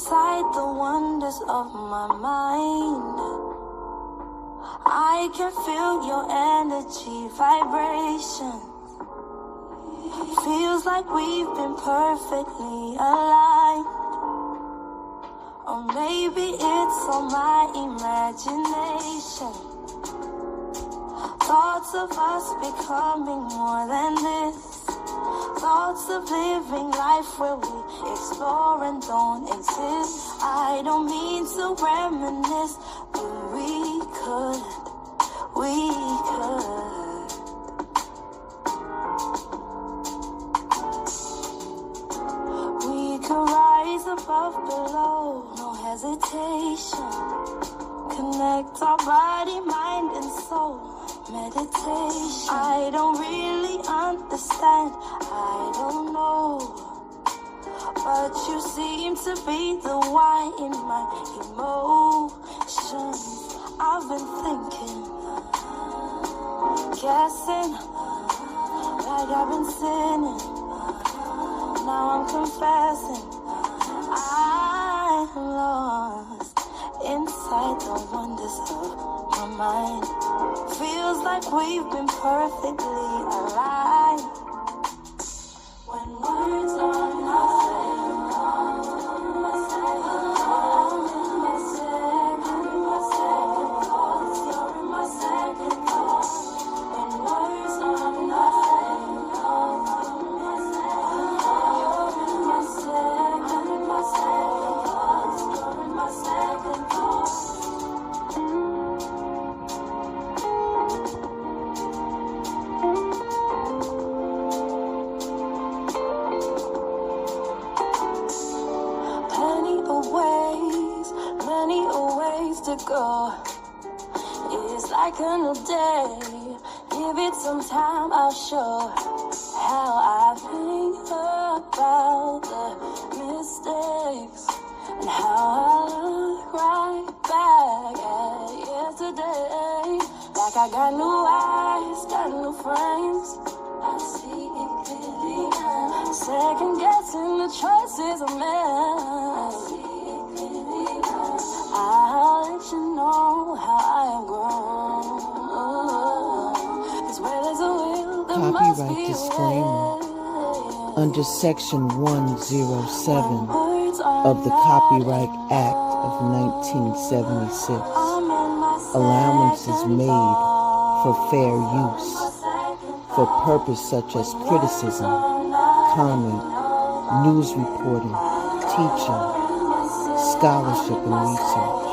inside the wonders of my mind. I can feel your energy vibration. Feels like we've been perfectly aligned. Or maybe it's all my imagination. Thoughts of us becoming more than this. Thoughts of living life where we explore and don't exist. I don't mean to reminisce, but we could. We could rise above, below, no hesitation. Connect our body, mind, and soul. Meditation. I don't really understand, I don't know. But you seem to be the why in my emotions. I've been thinking, guessing, like I've been sinning. Now I'm confessing, I'm lost inside the wonders of my mind. Feels like we've been perfectly aligned. When words are not to go. It's like a new day. Give it some time, I'll show how I think about the mistakes and how I look right back at yesterday. Like I got new eyes, got new frames. I see it clearly now. Second guessing the choices I made. I see it clearly now. I'll let you know how I have grown. 'Cause where there's a will, there must be a way. Disclaimer. Under Section 107 of the Copyright Act of 1976, allowance is made for fair use for purpose such as criticism, comment, news reporting, teaching, scholarship, and research.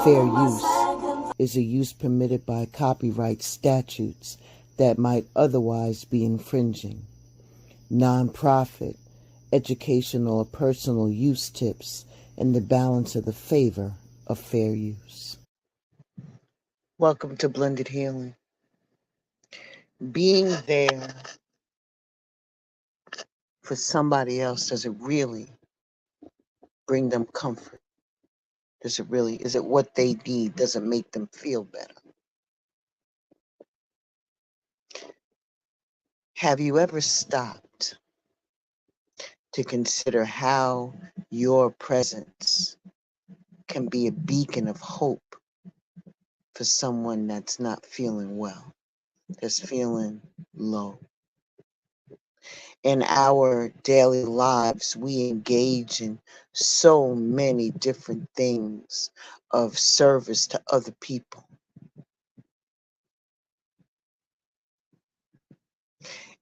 Fair use is a use permitted by copyright statutes that might otherwise be infringing. Non-profit, educational, or personal use tips in the balance of the favor of fair use. Welcome to Blended Healing. Being there for somebody else, does it really bring them comfort? Is it what they need? Does it make them feel better? Have you ever stopped to consider how your presence can be a beacon of hope for someone that's not feeling well, that's feeling low? In our daily lives, we engage in so many different things of service to other people.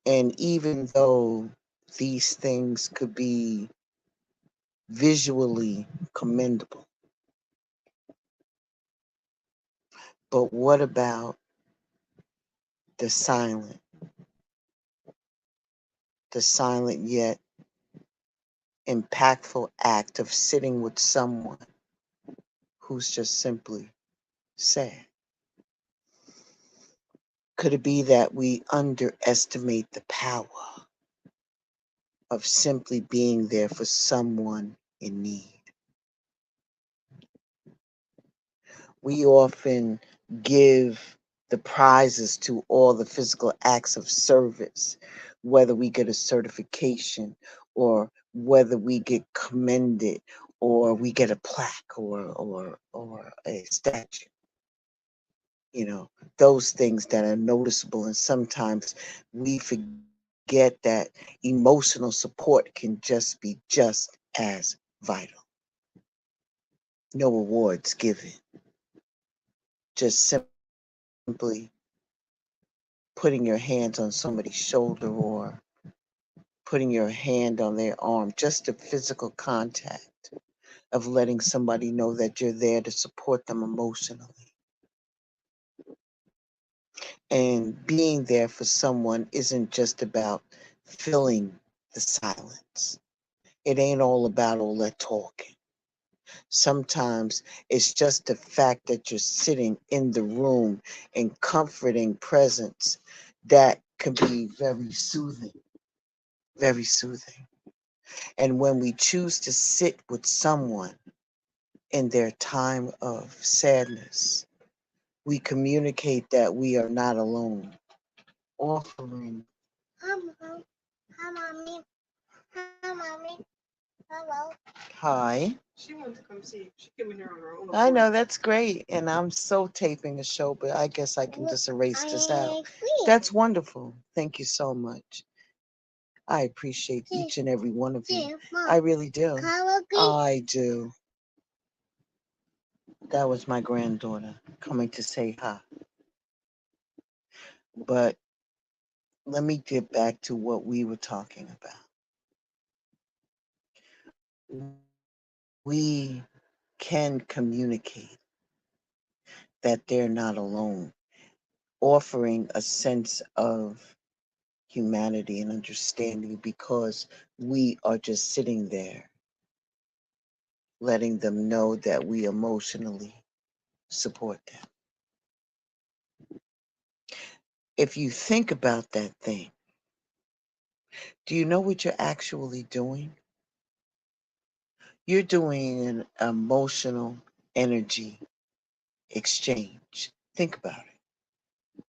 And even though these things could be visually commendable, but what about the silent yet impactful act of sitting with someone who's just simply sad? Could it be that we underestimate the power of simply being there for someone in need? We often give the prizes to all the physical acts of service, whether we get a certification or whether we get commended or we get a plaque or a statue. You know, those things that are noticeable, and sometimes we forget that emotional support can just be just as vital. No awards given, just simply putting your hands on somebody's shoulder or putting your hand on their arm, just a physical contact of letting somebody know that you're there to support them emotionally. And being there for someone isn't just about filling the silence. It ain't all about all that talking. Sometimes it's just the fact that you're sitting in the room in comforting presence that can be very soothing, very soothing. And when we choose to sit with someone in their time of sadness, we communicate that we are not alone, offering. Hi, Mom. Hi, Mommy. Hi, Mommy. Hello. Hi. She wanted to come see. She came in here on her own. I know, that's great. And I'm so taping a show, but I guess I can just erase this out. That's wonderful. Thank you so much. I appreciate each and every one of you. I really do. I do. That was my granddaughter coming to say hi. But let me get back to what we were talking about. We can communicate that they're not alone, offering a sense of humanity and understanding because we are just sitting there, letting them know that we emotionally support them. If you think about that thing, do you know what you're actually doing? You're doing an emotional energy exchange. Think about it.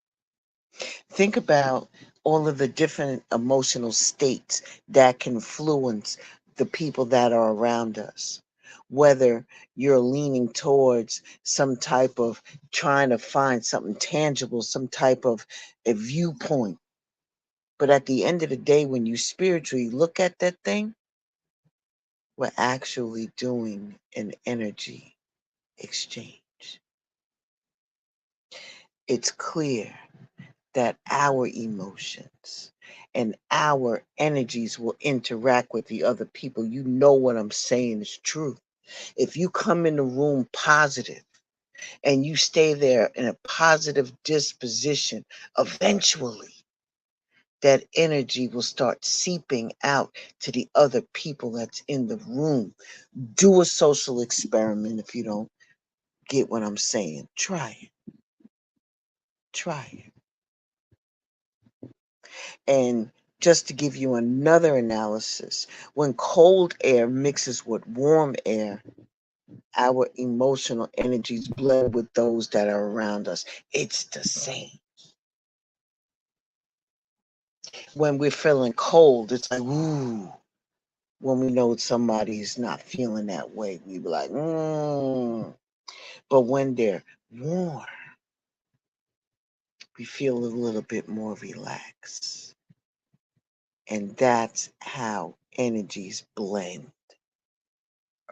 Think about all of the different emotional states that can influence the people that are around us. Whether you're leaning towards some type of trying to find something tangible, some type of a viewpoint. But at the end of the day, when you spiritually look at that thing, we're actually doing an energy exchange. It's clear that our emotions and our energies will interact with the other people. You know what I'm saying is true. If you come in the room positive and you stay there in a positive disposition, eventually that energy will start seeping out to the other people that's in the room. Do a social experiment if you don't get what I'm saying. Try it. Try it. And just to give you another analysis, when cold air mixes with warm air, our emotional energies blend with those that are around us. It's the same. When we're feeling cold, it's like, ooh. When we know somebody's not feeling that way, we be like, But when they're warm, we feel a little bit more relaxed. And that's how energies blend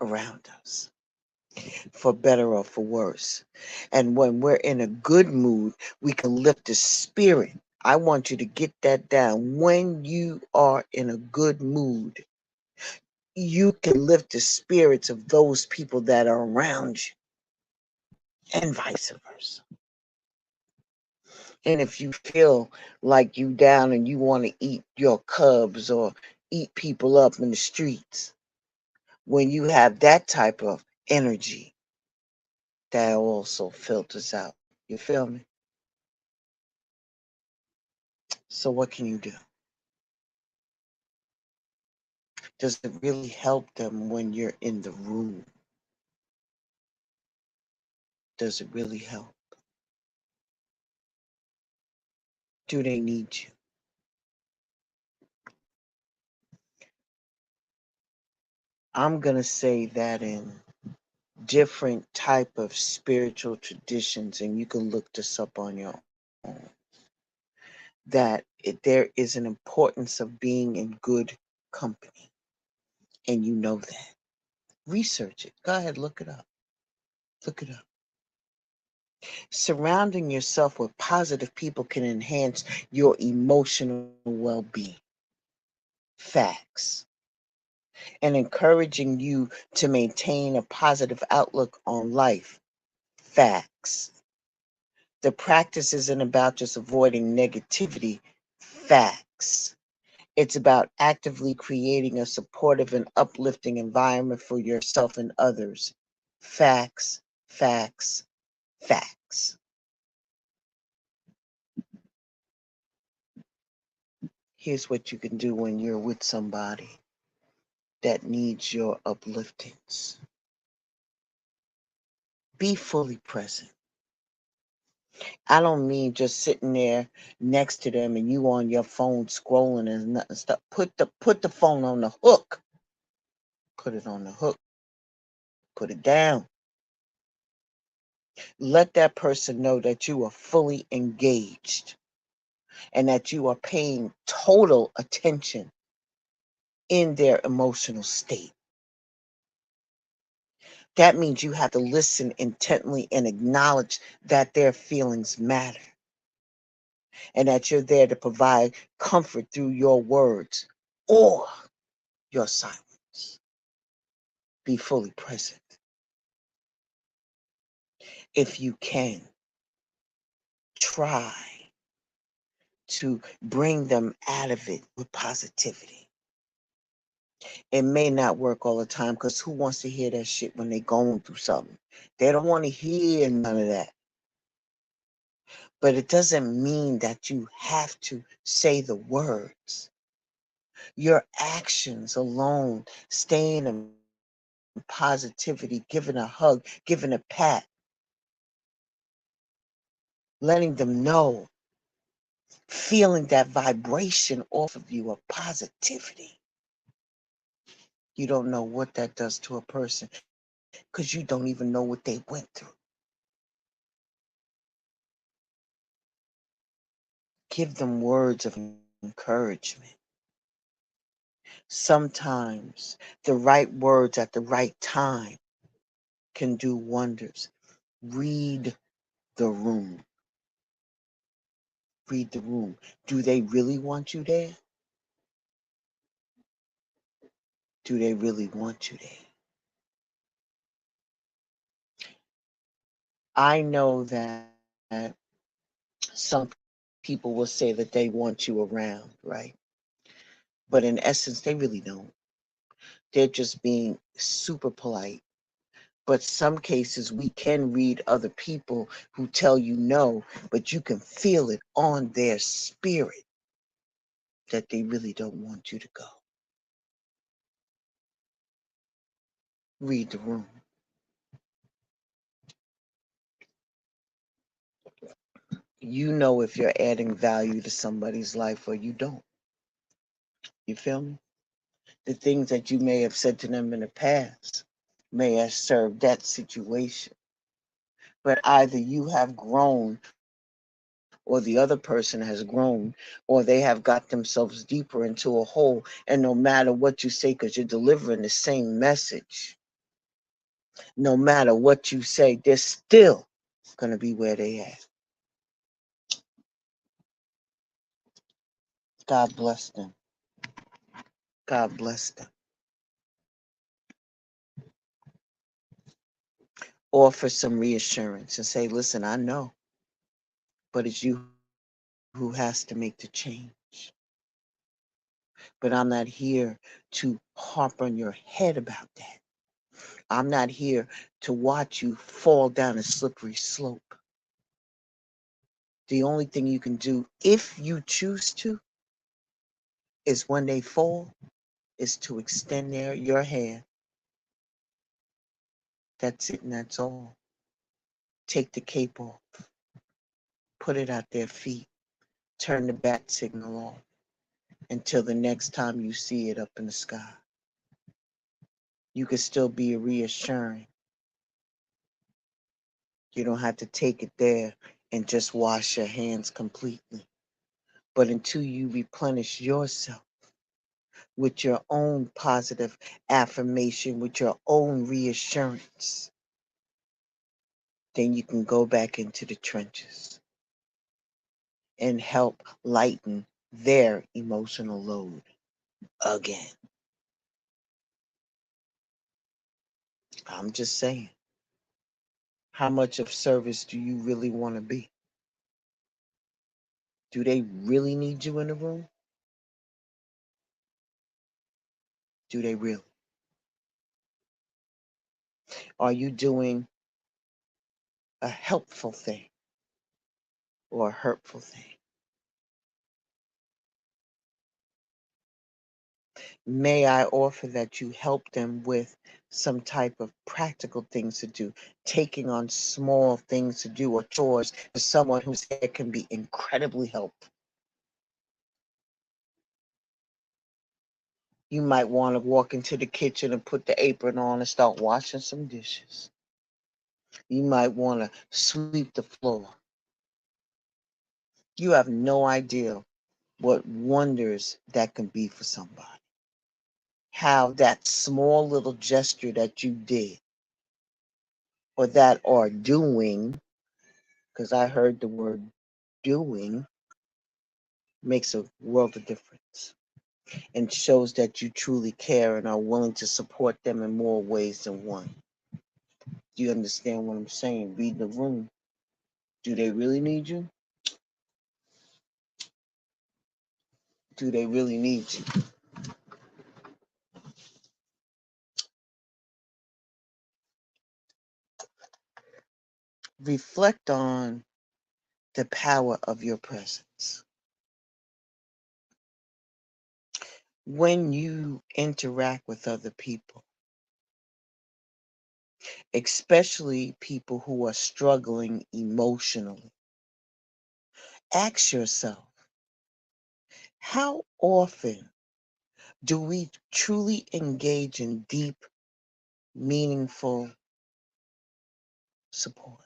around us, for better or for worse. And when we're in a good mood, we can lift the spirit. I want you to get that down. When you are in a good mood, you can lift the spirits of those people that are around you, and vice versa. And if you feel like you down and you want to eat your cubs or eat people up in the streets, when you have that type of energy, that also filters out. You feel me? So what can you do? Does it really help them when you're in the room? Does it really help? Do they need you? I'm going to say that in different type of spiritual traditions, and you can look this up on your own, that there is an importance of being in good company, and you know that. Research it. Go ahead, look it up. Look it up. Surrounding yourself with positive people can enhance your emotional well-being. Facts. And encouraging you to maintain a positive outlook on life. Facts. The practice isn't about just avoiding negativity. Facts. It's about actively creating a supportive and uplifting environment for yourself and others. Facts, facts, facts. Here's what you can do when you're with somebody that needs your upliftings. Be fully present. I don't mean just sitting there next to them and you on your phone scrolling and nothing stuff. Put the phone on the hook. Put it on the hook. Put it down. Let that person know that you are fully engaged and that you are paying total attention in their emotional state. That means you have to listen intently and acknowledge that their feelings matter and that you're there to provide comfort through your words or your silence. Be fully present. If you can, try to bring them out of it with positivity. It may not work all the time because who wants to hear that shit when they're going through something? They don't want to hear none of that. But it doesn't mean that you have to say the words. Your actions alone, staying in positivity, giving a hug, giving a pat, letting them know, feeling that vibration off of you of positivity. You don't know what that does to a person because you don't even know what they went through. Give them words of encouragement. Sometimes the right words at the right time can do wonders. Read the room. Read the room. Do they really want you there? Do they really want you there? I know that some people will say that they want you around, right? But in essence, they really don't. They're just being super polite. But some cases we can read other people who tell you no, but you can feel it on their spirit that they really don't want you to go. Read the room. You know if you're adding value to somebody's life or you don't. You feel me? The things that you may have said to them in the past may have served that situation. But either you have grown or the other person has grown or they have got themselves deeper into a hole. And no matter what you say, because you're delivering the same message, no matter what you say, they're still going to be where they at. God bless them. God bless them. Offer some reassurance and say, listen, I know, but it's you who has to make the change. But I'm not here to harp on your head about that. I'm not here to watch you fall down a slippery slope. The only thing you can do, if you choose to, is when they fall, is to extend your hand. That's it and that's all. Take the cape off. Put it at their feet. Turn the bat signal off until the next time you see it up in the sky. You can still be reassuring. You don't have to take it there and just wash your hands completely. But until you replenish yourself with your own positive affirmation, with your own reassurance, then you can go back into the trenches and help lighten their emotional load again. I'm just saying, how much of service do you really want to be? Do they really need you in the room? Do they really? Are you doing a helpful thing or a hurtful thing? May I offer that you help them with some type of practical things to do, taking on small things to do or chores for someone whose hair can be incredibly helpful. You might want to walk into the kitchen and put the apron on and start washing some dishes. You might want to sweep the floor. You have no idea what wonders that can be for somebody. How that small little gesture that you did or that are doing, because I heard the word doing, makes a world of difference and shows that you truly care and are willing to support them in more ways than one. Do you understand what I'm saying? Read the room. Do they really need you? Do they really need you? Reflect on the power of your presence. When you interact with other people, especially people who are struggling emotionally, ask yourself, how often do we truly engage in deep, meaningful support?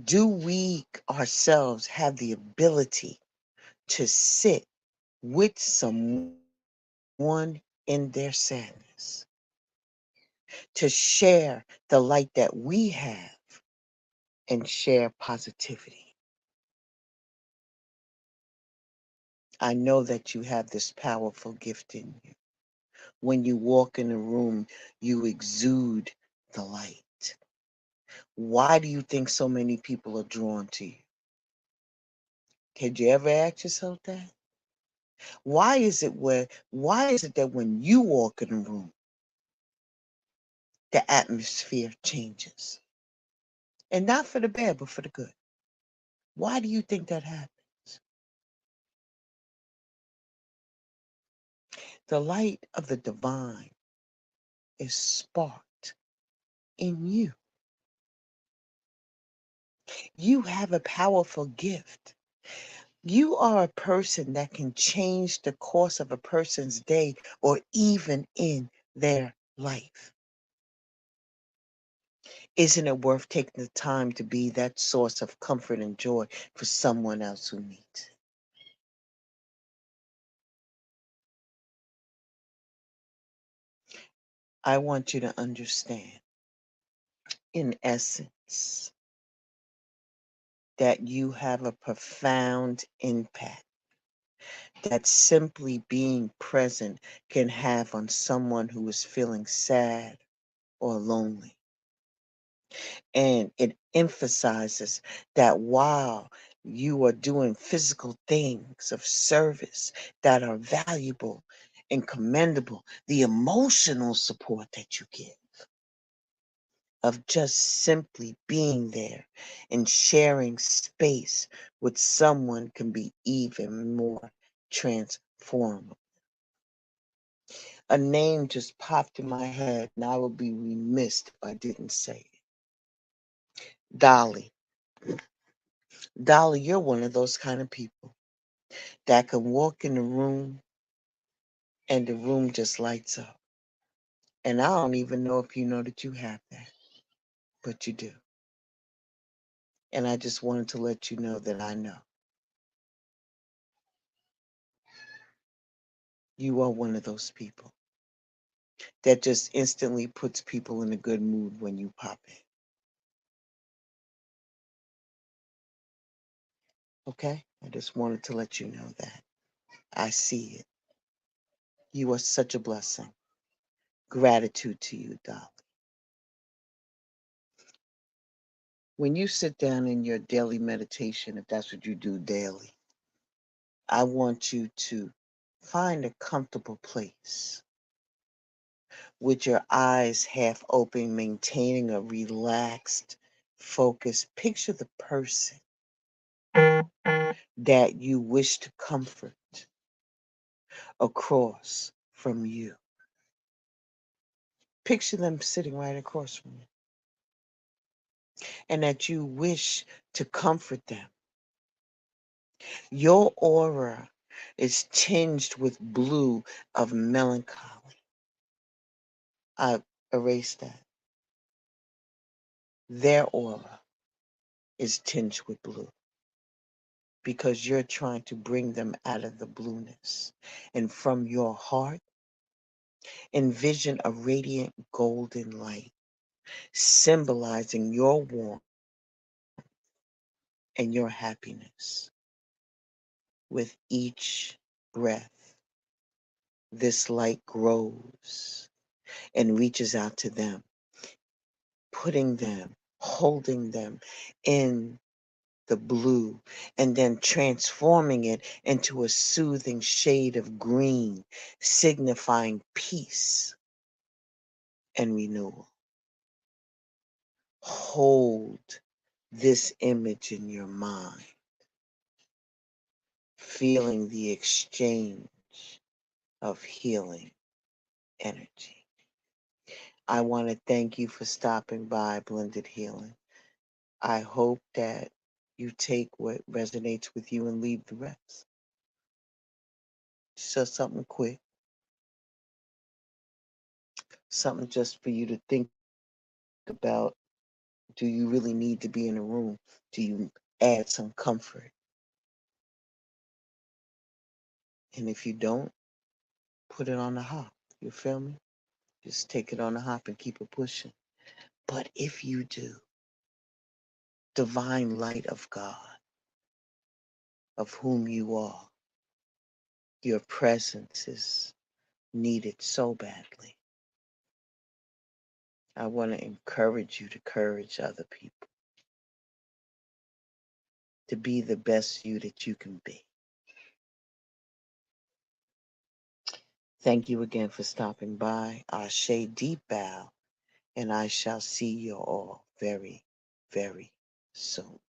Do we ourselves have the ability to sit with someone in their sadness, to share the light that we have and share positivity? I know that you have this powerful gift in you. When you walk in a room, you exude the light. Why do you think so many people are drawn to you? Did you ever ask yourself that? Why is it that when you walk in a room, the atmosphere changes? And not for the bad, but for the good. Why do you think that happens? The light of the divine is sparked in you. You have a powerful gift. You are a person that can change the course of a person's day or even in their life. Isn't it worth taking the time to be that source of comfort and joy for someone else who needs it? I want you to understand, in essence, that you have a profound impact that simply being present can have on someone who is feeling sad or lonely. And it emphasizes that while you are doing physical things of service that are valuable and commendable, the emotional support that you give of just simply being there and sharing space with someone can be even more transformative. A name just popped in my head, and I would be remiss if I didn't say it. Dolly. Dolly, you're one of those kind of people that can walk in the room and the room just lights up. And I don't even know if you know that you have that, but you do. And I just wanted to let you know that I know. You are one of those people that just instantly puts people in a good mood when you pop in. Okay? I just wanted to let you know that. I see it. You are such a blessing. Gratitude to you, darling. When you sit down in your daily meditation, if that's what you do daily, I want you to find a comfortable place with your eyes half open, maintaining a relaxed focus. Picture the person that you wish to comfort across from you. Picture them sitting right across from you, and that you wish to comfort them. Your aura is tinged with blue of melancholy. I erased that. Their aura is tinged with blue because you're trying to bring them out of the blueness. And from your heart, envision a radiant golden light symbolizing your warmth and your happiness. With each breath, this light grows and reaches out to them, putting them, holding them in the blue, and then transforming it into a soothing shade of green, signifying peace and renewal. Hold this image in your mind, feeling the exchange of healing energy. I want to thank you for stopping by Blended Healing. I hope that you take what resonates with you and leave the rest. Just something quick, something just for you to think about. Do you really need to be in a room? Do you add some comfort? And if you don't, put it on the hop. You feel me? Just take it on the hop and keep it pushing. But if you do, divine light of God, of whom you are, your presence is needed so badly. I want to encourage you to encourage other people to be the best you that you can be. Thank you again for stopping by. Ashe, deep bow, and I shall see you all very, very soon.